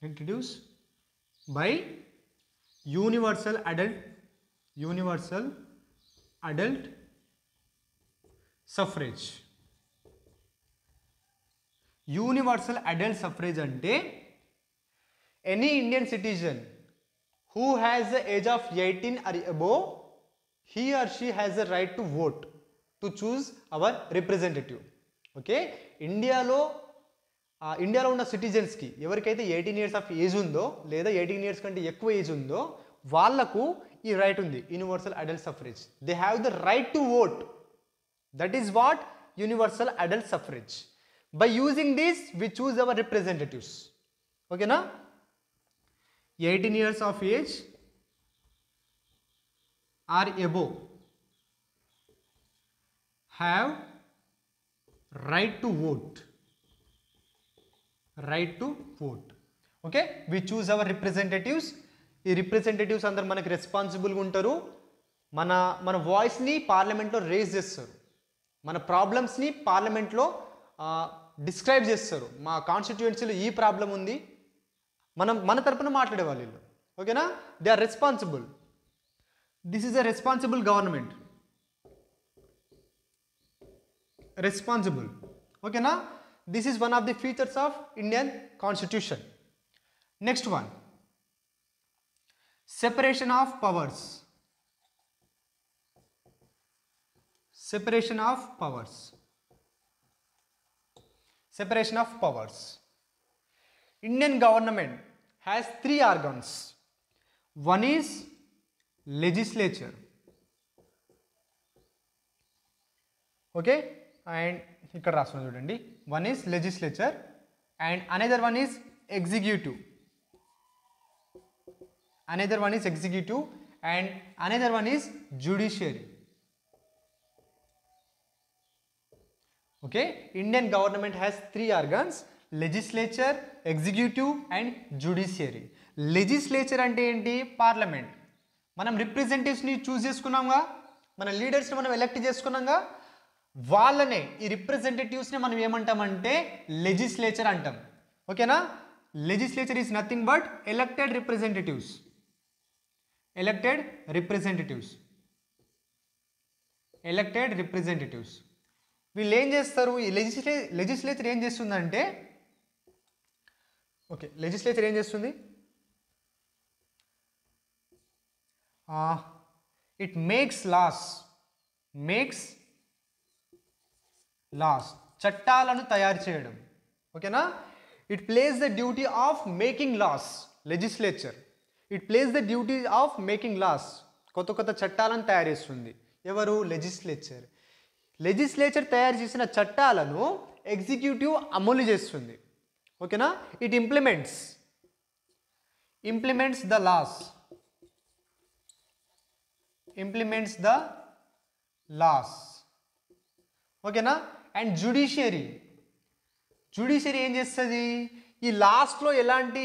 Introduced by universal adult suffrage. Universal adult suffrage ante any Indian citizen who has the age of 18 or above, he or she has the right to vote to choose our representative. Okay, ఇండియాలో ఉన్న సిటిజన్స్కి ఎవరికైతే 18 ఇయర్స్ ఆఫ్ ఏజ్ ఉందో లేదా 18 ఇయర్స్ కంటే ఎక్కువ ఏజ్ ఉందో వాళ్ళకు ఈ రైట్ ఉంది, universal adult suffrage. They have the right to vote. That is what universal adult suffrage. By using this we choose our representatives. ఓకేనా, 18 years of age or above have right to vote. Right to vote. Okay, we choose our representatives. ఈ రిప్రజెంటేటివ్స్ అందరు మనకి రెస్పాన్సిబుల్గా ఉంటారు. మన వాయిస్ని పార్లమెంట్లో రేజ్ చేస్తారు, మన ప్రాబ్లమ్స్ని పార్లమెంట్లో డిస్క్రైబ్ చేస్తారు. మా కాన్స్టిట్యుయెన్సీలో ఈ ప్రాబ్లం ఉంది, మన తరపున మాట్లాడే వాళ్ళు వీళ్ళు. ఓకేనా, they are responsible. This is a responsible government. Responsible. ఓకేనా, this is one of the features of Indian constitution. Next one, separation of powers. Separation of powers. Separation of powers. Indian government has 3 organs. One is legislature. Okay, and ikkada rasuna chudandi. One is legislature and another one is executive. Another one is executive and another one is judiciary. Okay, Indian government has 3 organs: legislature, executive and judiciary. Legislature అంటే ఏంటి? పార్లమెంట్. మనం రిప్రజెంటేటివ్స్ని చూస్ చేసుకున్నాంగా, మన లీడర్స్ని మనం ఎలెక్ట్ చేసుకున్నాంగా, వాళ్ళనే ఈ రిప్రజెంటేటివ్స్ని మనం ఏమంటామంటే లెజిస్లేచర్ అంటాం. ఓకేనా, legislature is nothing but elected representatives. Elected representatives. Elected representatives. వీళ్ళు ఏం చేస్తారు? ఈ లెజిస్లేచర్ ఏం చేస్తుందంటే, ఓకే, లెజిస్లేచర్ ఏం చేస్తుంది? It makes laws. Makes laws, చట్టాలను తయారు చేయడం. ఓకేనా, it places the duty of making laws. Legislature it places the duty of making laws. కొత్త కొత్త చట్టాలను తయారు చేస్తుంది. ఎవరు? లెజిస్లేచర్. లెజిస్లేచర్ తయారు చేసిన చట్టాలను ఎగ్జిక్యూటివ్ అమలు చేస్తుంది. ఓకేనా, it implements the laws. Implements the laws. ఓకేనా, అండ్ జ్యుడిషియరీ. జ్యుడిషియరీ ఏం చేస్తుంది? ఈ లాస్ట్లో ఎలాంటి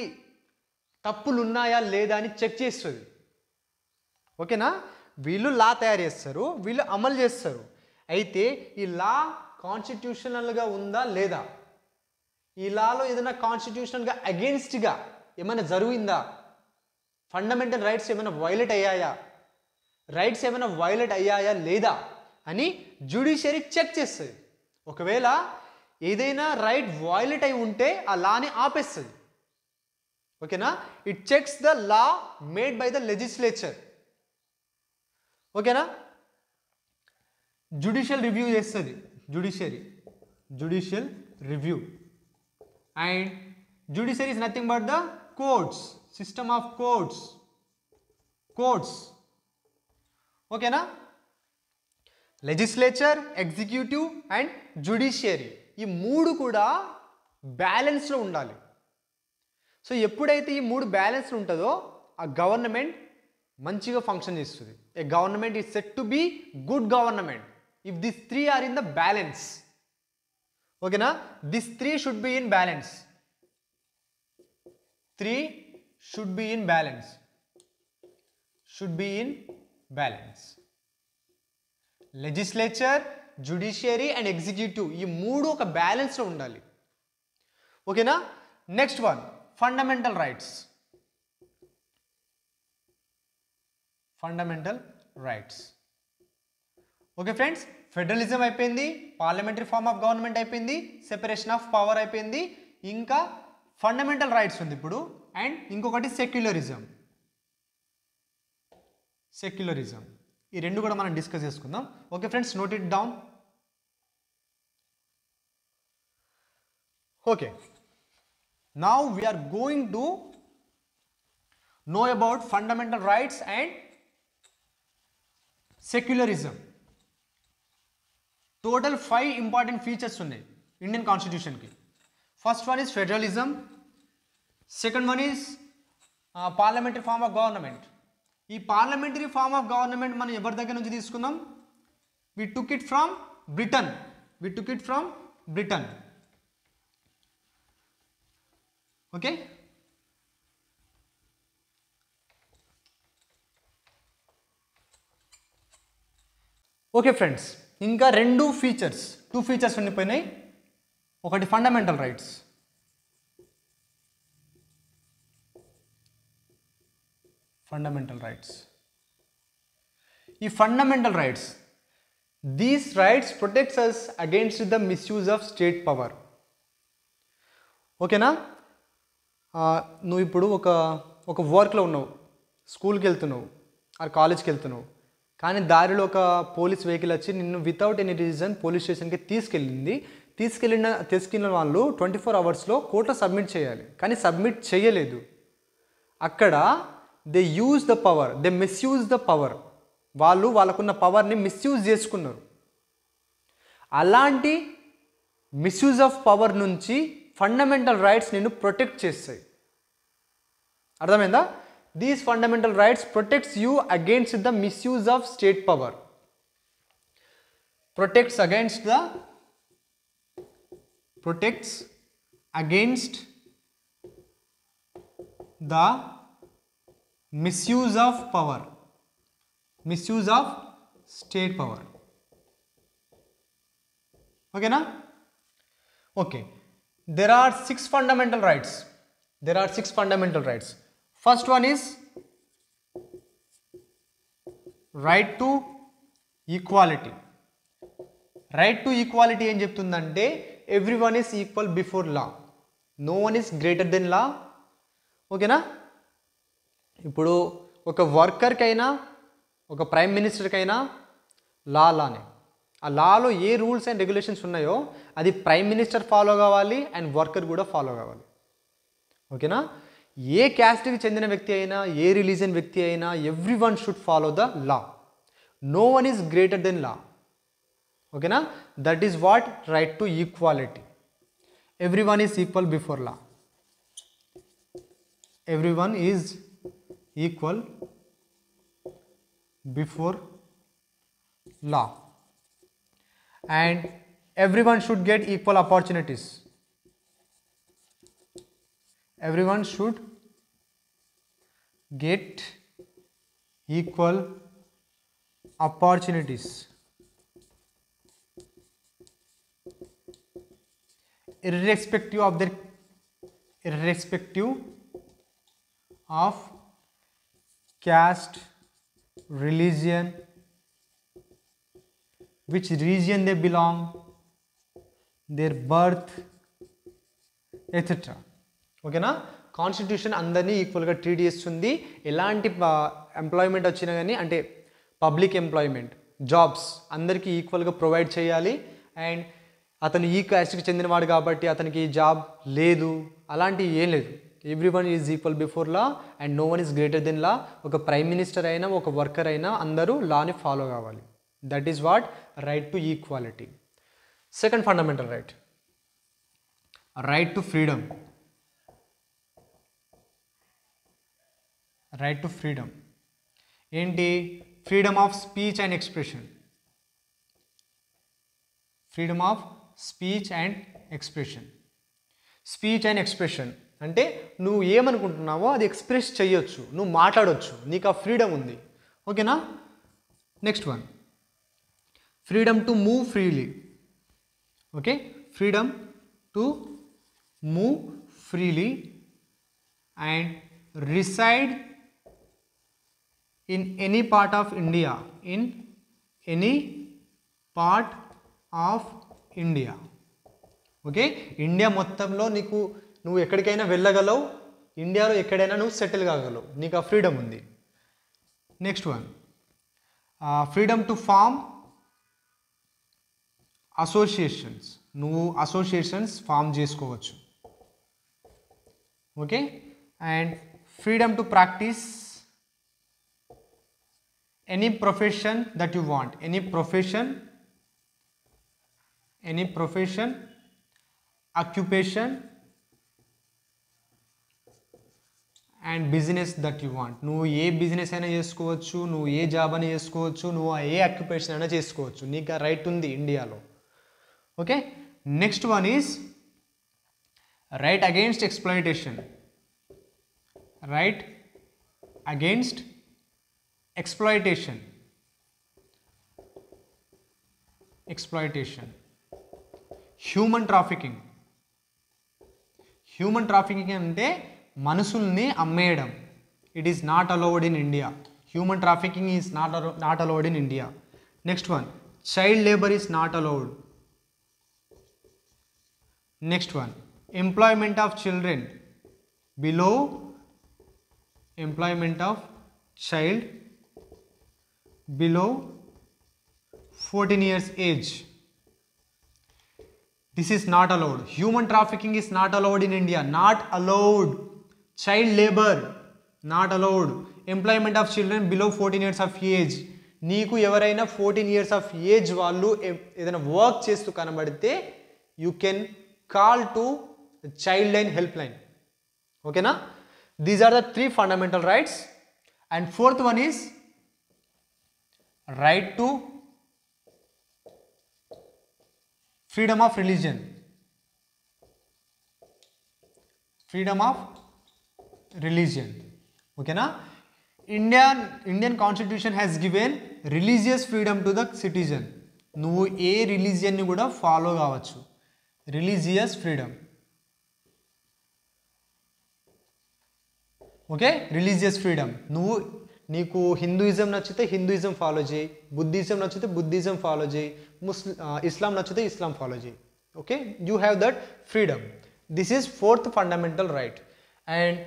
తప్పులు ఉన్నాయా లేదా అని చెక్ చేస్తుంది. ఓకేనా, వీళ్ళు లా తయారు చేస్తారు, వీళ్ళు అమలు చేస్తారు. అయితే ఈ లా కాన్స్టిట్యూషనల్గా ఉందా లేదా, ఈ లాలో ఏదైనా కాన్స్టిట్యూషనల్గా అగెన్స్ట్గా ఏమైనా జరిగిందా, ఫండమెంటల్ రైట్స్ ఏమైనా వైలేట్ అయ్యాయా లేదా అని జ్యుడిషియరీ చెక్ చేస్తుంది. ఒకవేళ ఏదైనా రైట్ వైలేట్ అయి ఉంటే ఆ లాని ఆపేస్తుంది. ఓకేనా, it checks the law made by the legislature. ఓకేనా, జ్యుడిషియల్ రివ్యూ చేస్తుంది. Judicial review. And judiciary is nothing but the courts, system of courts. ఓకేనా, లెజిస్లేచర్, ఎగ్జిక్యూటివ్ అండ్ జ్యుడిషియరీ ఈ మూడు కూడా బ్యాలెన్స్లో ఉండాలి. సో ఎప్పుడైతే ఈ మూడు బ్యాలెన్స్ ఉంటుందో ఆ గవర్నమెంట్ మంచిగా ఫంక్షన్ చేస్తుంది. A government is set to be good government if this 3 are in the balance. ఓకేనా, this 3 should be in balance. 3 should be in balance. Legislature, judiciary and executive ఈ మూడు ఒక బ్యాలెన్స్లో ఉండాలి. ఓకేనా, next one, fundamental rights. Okay friends, federalism అయిపోయింది, పార్లమెంటరీ ఫార్మ్ ఆఫ్ గవర్నమెంట్ అయిపోయింది, సెపరేషన్ ఆఫ్ పవర్ అయిపోయింది, ఇంకా ఫండమెంటల్ రైట్స్ ఉంది ఇప్పుడు, అండ్ ఇంకొకటి సెక్యులరిజం. సెక్యులరిజం. ఈ రెండు కూడా మనం డిస్కస్ చేసుకుందాం. Okay friends, note it down. Okay, now we are going to know about fundamental rights and secularism. Total 5 important features ఉన్నాయి ఇండియన్ కాన్స్టిట్యూషన్కి. First one is federalism, second one is parliamentary form of government. ఈ పార్లమెంటరీ ఫార్మ్ ఆఫ్ గవర్నమెంట్ మనం ఎవరి దగ్గర నుంచి తీసుకుందాం? We took it from Britain. Okay, okay friends, ఇంకా టూ ఫీచర్స్ ఉండిపోయినాయి. ఒకటి ఫండమెంటల్ రైట్స్, ఈ fundamental rights, these rights protects us against the misuse of state power. ఓకేనా? నువ్వు ఇప్పుడు ఒక వర్క్లో ఉన్నావు, స్కూల్కి వెళ్తున్నావు ఆర్ కాలేజ్కి వెళ్తున్నావు, కానీ దారిలో ఒక పోలీస్ వెహికల్ వచ్చి నిన్ను వితౌట్ ఎనీ రీజన్ పోలీస్ స్టేషన్కి తీసుకెళ్ళిన వాళ్ళు 24 అవర్స్లో కోర్టులో సబ్మిట్ చేయాలి, కానీ సబ్మిట్ చేయలేదు. అక్కడ దే మిస్యూజ్ ద పవర్. వాళ్ళకున్న పవర్ని మిస్యూజ్ చేసుకున్నారు. అలాంటి మిస్యూజ్ ఆఫ్ పవర్ నుంచి ఫండమెంటల్ రైట్స్ నిన్ను ప్రొటెక్ట్ చేస్తాయి. అర్థమైందా? These fundamental rights protects you against the misuse of state power. Protects against the misuse of state power. Okay na? Okay, there are 6 fundamental rights. First one is right to equality. ఏం చెప్తుందంటే everyone is equal before law, no one is greater than law. ఓకేనా? ఇప్పుడు ఒక వర్కర్కైనా ఒక ప్రైమ్ మినిస్టర్కైనా లానే, ఆ లాలో ఏ రూల్స్ అండ్ రెగ్యులేషన్స్ ఉన్నాయో అది ప్రైమ్ మినిస్టర్ ఫాలో కావాలి అండ్ వర్కర్ కూడా ఫాలో కావాలి. ఓకేనా? ఏ క్యాస్ట్కి చెందిన వ్యక్తి అయినా, ఏ రిలీజియన్ వ్యక్తి అయినా, everyone should follow the law. No one is greater than law. ఓకేనా? That is what right to equality. Everyone is equal before law. Everyone is equal before law and everyone should get equal opportunities. Everyone should get equal opportunities irrespective of caste, religion, which region they belong, their birth, etc. ఓకేనా? కాన్స్టిట్యూషన్ అందరినీ ఈక్వల్గా ట్రీట్ చేస్తుంది. ఎలాంటి ఎంప్లాయ్మెంట్ వచ్చినా కానీ, అంటే పబ్లిక్ ఎంప్లాయ్మెంట్, జాబ్స్ అందరికీ ఈక్వల్గా ప్రొవైడ్ చేయాలి. అండ్ అతను ఈ క్యాస్ట్కి చెందినవాడు కాబట్టి అతనికి జాబ్ లేదు, అలాంటివి ఏం లేదు. Everyone is equal before law and no one is greater than law. ఒక ప్రైమ్ మినిస్టర్ అయినా, ఒక వర్కర్ అయినా అందరూ లాని ఫాలో కావాలి. That is what right to equality. Second fundamental right, right to freedom. ఏంటి? Freedom of speech and expression. Speech and expression అంటే నువ్వు ఏమనుకుంటున్నావో అది ఎక్స్ప్రెస్ చేయొచ్చు, నువ్వు మాట్లాడవచ్చు, నీకు ఆ ఫ్రీడమ్ ఉంది. ఓకేనా? Next one, freedom to move freely. Okay, freedom to move freely and reside in any part of India, okay, India మొత్తంలో నువ్వు ఎక్కడికైనా వెళ్ళగలవు, ఇండియాలో ఎక్కడైనా నువ్వు సెటిల్ కాగలవు, నీకు ఆ ఫ్రీడమ్ ఉంది. Next one, freedom to form associations, నువ్వు అసోసియేషన్స్ ఫామ్ చేసుకోవచ్చు. Okay, and freedom to practise any profession that you want, any profession occupation and business that you want. నువ్వు ఏ బిజినెస్ అయినా చేసుకోవచ్చు, నువ్వు ఏ జాబ్ అయినా చేసుకోవచ్చు, నువ్వు ఏ ఆక్యుపేషన్ అయినా చేసుకోవచ్చు, నీకు ఆ రైట్ ఉంది ఇండియాలో. Okay, next one is right against exploitation. Right against exploitation, human trafficking అంటే మనుషుల్ని అమ్మేయడం. It is not allowed in India. Human trafficking is not allowed in India. Next one, child labour is not allowed. Next one, employment of children below, employment of child below 14 years age. This is not allowed. Human trafficking is not allowed in India. Not allowed. Child labor not allowed. Employment of children below 14 years of age. నీకు ఎవరైనా 14 years of age వాళ్ళు ఏదైనా వర్క్ చేస్తూ కనబడితే you can call to child line help line. ఓకేనా? These are the 3 fundamental rights. And fourth one is right to freedom of religion. Freedom of religion. Okay na? Indian constitution has given religious freedom to the citizen. నువ్వు ఏ రిలీజియన్ని కూడా ఫాలో కావచ్చు. Religious freedom. Okay, religious freedom. నీకు హిందూయిజం నచ్చితే హిందూయిజం ఫాలో చేయి, బుద్ధిజం నచ్చితే బుద్ధిజం ఫాలో చేయి, ఇస్లాం నచ్చితే ఇస్లాం ఫాలో చేయి. Okay, you have that freedom. This is 4th fundamental right. And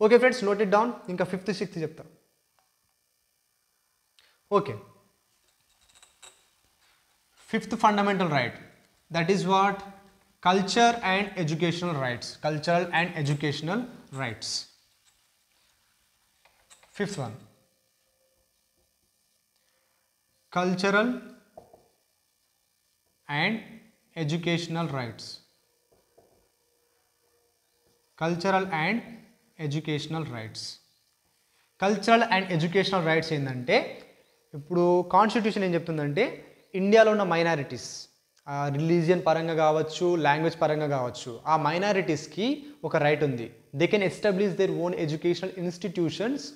okay friends, note it down. ఇంకా 5th 6th చెప్తా. Okay, 5th fundamental right, that is what? Culture and educational rights. Cultural and educational rights. 5th one, cultural and educational rights. Cultural and educational rights. Cultural and educational rights ఏంటంటే, ఇప్పుడు కాన్స్టిట్యూషన్ ఏం చెప్తుందంటే, ఇండియాలో ఉన్న మైనారిటీస్ రిలీజియన్ పరంగా కావచ్చు, లాంగ్వేజ్ పరంగా కావచ్చు, ఆ మైనారిటీస్కి ఒక రైట్ ఉంది. They can establish their own educational institutions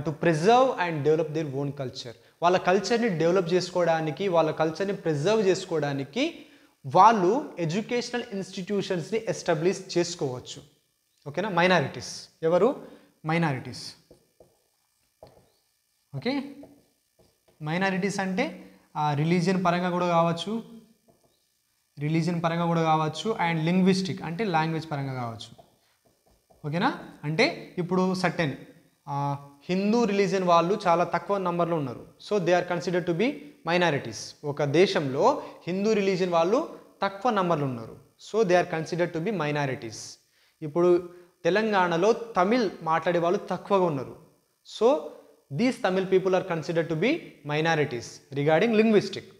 to preserve and develop their own culture. వాళ్ళ కల్చర్ని డెవలప్ చేసుకోవడానికి, వాళ్ళ కల్చర్ని ప్రిజర్వ్ చేసుకోవడానికి వాళ్ళు ఎడ్యుకేషనల్ ఇన్స్టిట్యూషన్స్ని ఎస్టాబ్లిష్ చేసుకోవచ్చు. ఓకేనా? మైనారిటీస్ ఎవరు? మైనారిటీస్. ఓకే, మైనారిటీస్ అంటే రిలీజియన్ పరంగా కూడా కావచ్చు, అండ్ లింగ్విస్టిక్ అంటే లాంగ్వేజ్ పరంగా కావచ్చు. ఓకేనా? అంటే ఇప్పుడు సర్టెన్ హిందూ రిలీజియన్ వాళ్ళు చాలా తక్కువ నంబర్లో ఉన్నారు. So they are considered to be minorities. ఒక దేశంలో హిందూ రిలీజియన్ వాళ్ళు తక్కువ నంబర్లో ఉన్నారు. So they are considered to be minorities. ఇప్పుడు తెలంగాణలో తమిళ్ మాట్లాడే వాళ్ళు తక్కువగా ఉన్నారు. So these Tamil people are considered to be minorities regarding linguistic.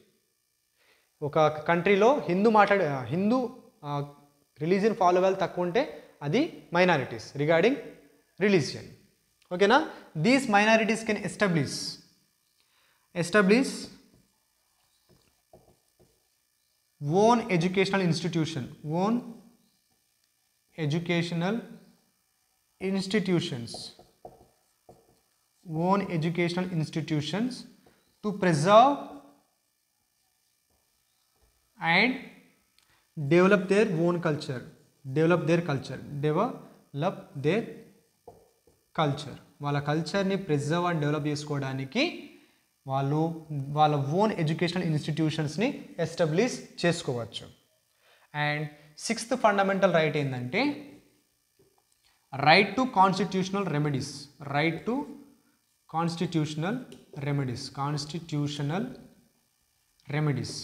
ఒక కంట్రీలో హిందూ రిలీజియన్ ఫాలో వాళ్ళు తక్కువ ఉంటే అది మైనారిటీస్ రిగార్డింగ్ రిలీజియన్. ఓకేనా? These minorities can establish own educational institutions to preserve and develop their own culture. వాళ్ళ కల్చర్ని ప్రిజర్వ్ అండ్ డెవలప్ చేసుకోవడానికి వాళ్ళు వాళ్ళ ఓన్ ఎడ్యుకేషనల్ ఇన్స్టిట్యూషన్స్ని ఎస్టాబ్లిష్ చేసుకోవచ్చు. అండ్ 6th fundamental రైట్ ఏంటంటే, right to constitutional remedies. Remedies, constitutional remedies.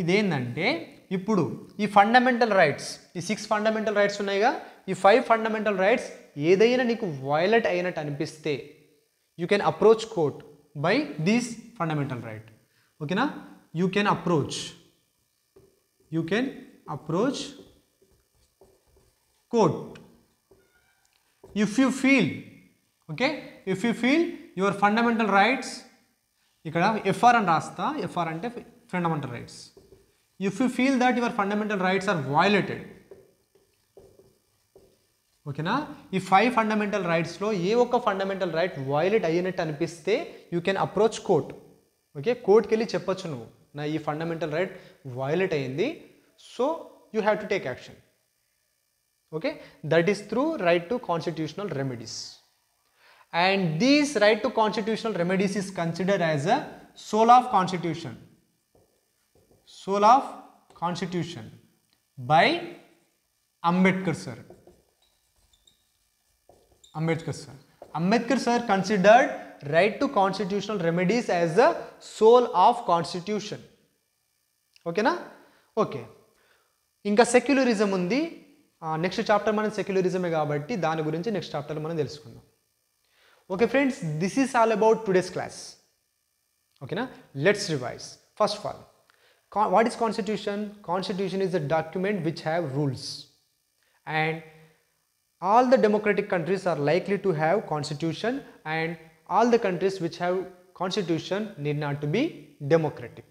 ఇదేంటంటే ఇప్పుడు ఈ ఫండమెంటల్ రైట్స్, ఈ 6 ఫండమెంటల్ రైట్స్ ఉన్నాయిగా, ఈ 5 ఫండమెంటల్ రైట్స్ ఏదైనా నీకు వయలేట్ అయినట్టు అనిపిస్తే you can approach court by these fundamental right. ఓకేనా, you can approach court if you feel, okay, if you feel your fundamental rights, ఇక్కడ FR అని రాస్తా, FR అంటే fundamental rights. if you feel that your fundamental rights are violated, ఓకేనా, ఈ 5 ఫండమెంటల్ రైట్స్లో ఏ ఒక్క ఫండమెంటల్ రైట్ వయలేట్ అయినట్టు అనిపిస్తే you can approach court. Okay, కోర్ట్కి వెళ్ళి చెప్పొచ్చు నువ్వు నా ఈ ఫండమెంటల్ రైట్ వయలేట్ అయ్యింది, so you have to take action. Okay, that is through right to constitutional remedies, and these right to constitutional remedies is considered as a soul of constitution by Ambedkar sir. Ambedkar sir considered right to constitutional remedies as the soul of constitution. Okay na? Okay, ఇంకా సెక్యులరిజం ఉంది. నెక్స్ట్ చాప్టర్ మనం సెక్యులరిజమే కాబట్టి దాని గురించి నెక్స్ట్ చాప్టర్లో మనం తెలుసుకుందాం. Okay friends, this is all about today's class. ఓకేనా, let's revise. First of all, what is constitution? Constitution is a document which have rules, and all the democratic countries are likely to have constitution, and all the countries which have constitution need not to be democratic.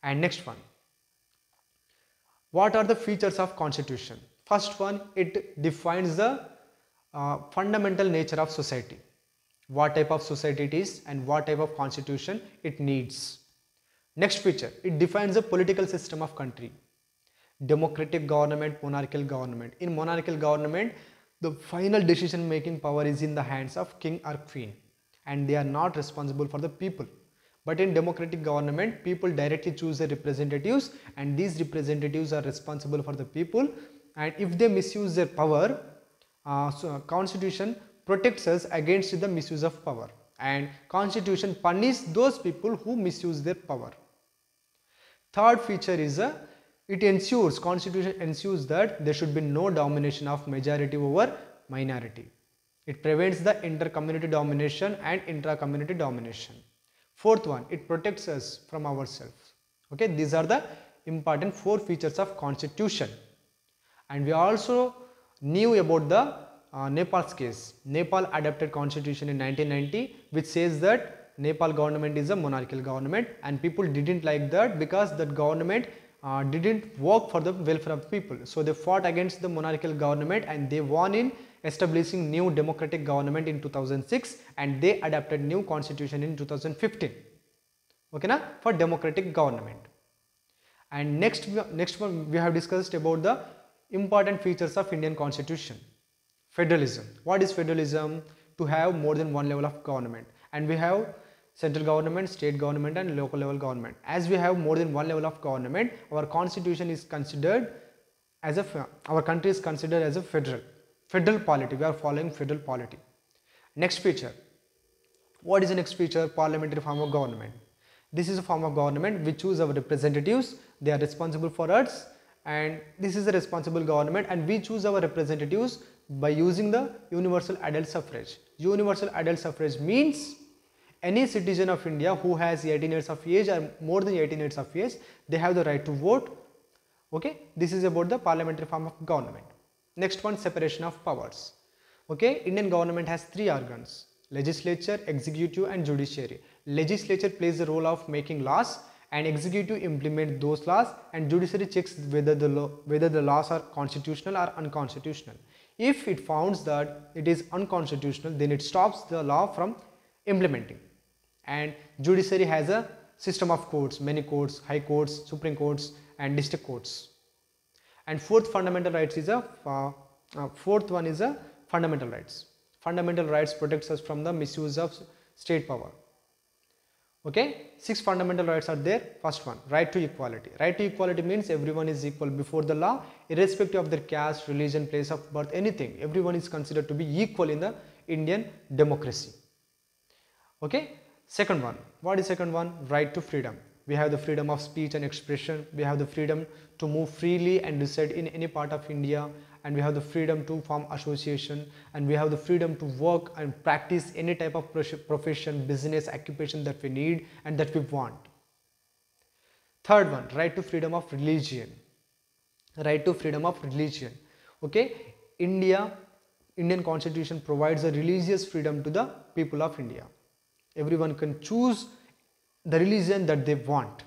And next one, what are the features of constitution? First one, it defines the fundamental nature of society, what type of society it is and what type of constitution it needs. Next feature, it defines the political system of country, democratic government, monarchical government. In monarchical government, the final decision making power is in the hands of king or queen, and they are not responsible for the people. But in democratic government, people directly choose their representatives, and these representatives are responsible for the people, and if they misuse their power, so constitution protects us against the misuse of power, and constitution punishes those people who misuse their power. Third feature is constitution ensures that there should be no domination of majority over minority. It prevents the inter-community domination and intra-community domination. Fourth one, it protects us from ourselves. Okay, these are the important 4 features of constitution. And we also knew about the Nepal's case. Nepal adopted constitution in 1990, which says that Nepal government is a monarchical government, and people didn't like that because that government didn't work for the welfare of people. So they fought against the monarchical government, and they won in establishing new democratic government in 2006, and they adopted new constitution in 2015. Okay na, for democratic government. And next one we have discussed about the important features of Indian constitution. Federalism. What is federalism? To have more than one level of government, and we have central government, state government and local level government. As we have more than one level of government, our constitution is considered as our country is considered as a federal polity. We are following federal polity. Next feature, what is the next feature? Parliamentary form of government. This is a form of government. We choose our representatives, they are responsible for us, and this is a responsible government, and we choose our representatives by using the universal adult suffrage. Universal adult suffrage means any citizen of India who has 18 years of age or more than 18 years of age, they have the right to vote. Okay, this is about the parliamentary form of government. Next one, separation of powers. Okay, Indian government has 3 organs: legislature, executive and judiciary. Legislature plays the role of making laws, and executive implement those laws, and judiciary checks whether the laws are constitutional or unconstitutional. If it finds that it is unconstitutional, then it stops the law from implementing. And judiciary has a system of courts, many courts, high courts, supreme courts and district courts. And fourth fundamental rights is fourth one is a fundamental rights. Fundamental rights protects us from the misuse of state power. Okay, 6 fundamental rights are there. First one, right to equality. Right to equality means everyone is equal before the law, irrespective of their caste, religion, place of birth, anything. Everyone is considered to be equal in the Indian democracy. Okay, second one. What is second one? Right to freedom. We have the freedom of speech and expression. We have the freedom to move freely and reside in any part of India, and we have the freedom to form association, and we have the freedom to work and practice any type of profession, business, occupation that we need and that we want. Third one, right to freedom of religion. Right to freedom of religion. Okay, Indian constitution provides a religious freedom to the people of India. Everyone can choose the religion that they want.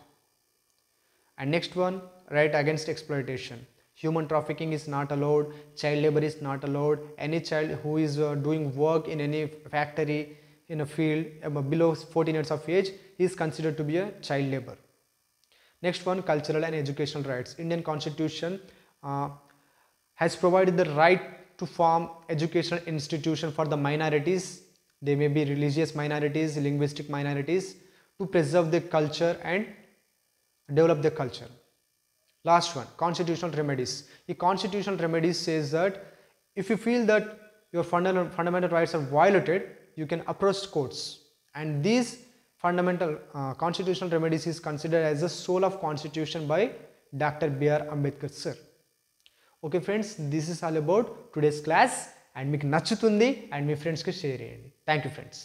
And next one, right against exploitation. Human trafficking is not allowed, child labor is not allowed. Any child who is doing work in any factory, in a field below 14 years of age is considered to be a child labor. Next one, cultural and educational rights. Indian constitution has provided the right to form educational institution for the minorities. They may be religious minorities, linguistic minorities, to preserve their culture and develop their culture. Last one, constitutional remedies. The constitutional remedies says that if you feel that your fundamental rights are violated, you can approach courts, and these fundamental constitutional remedies is considered as the soul of constitution by Dr. B.R. Ambedkar sir. Okay friends, this is all about today's class, and మీకు నచ్చుతుంది and మీ ఫ్రెండ్స్కి షేర్ చేయండి. Thank you friends.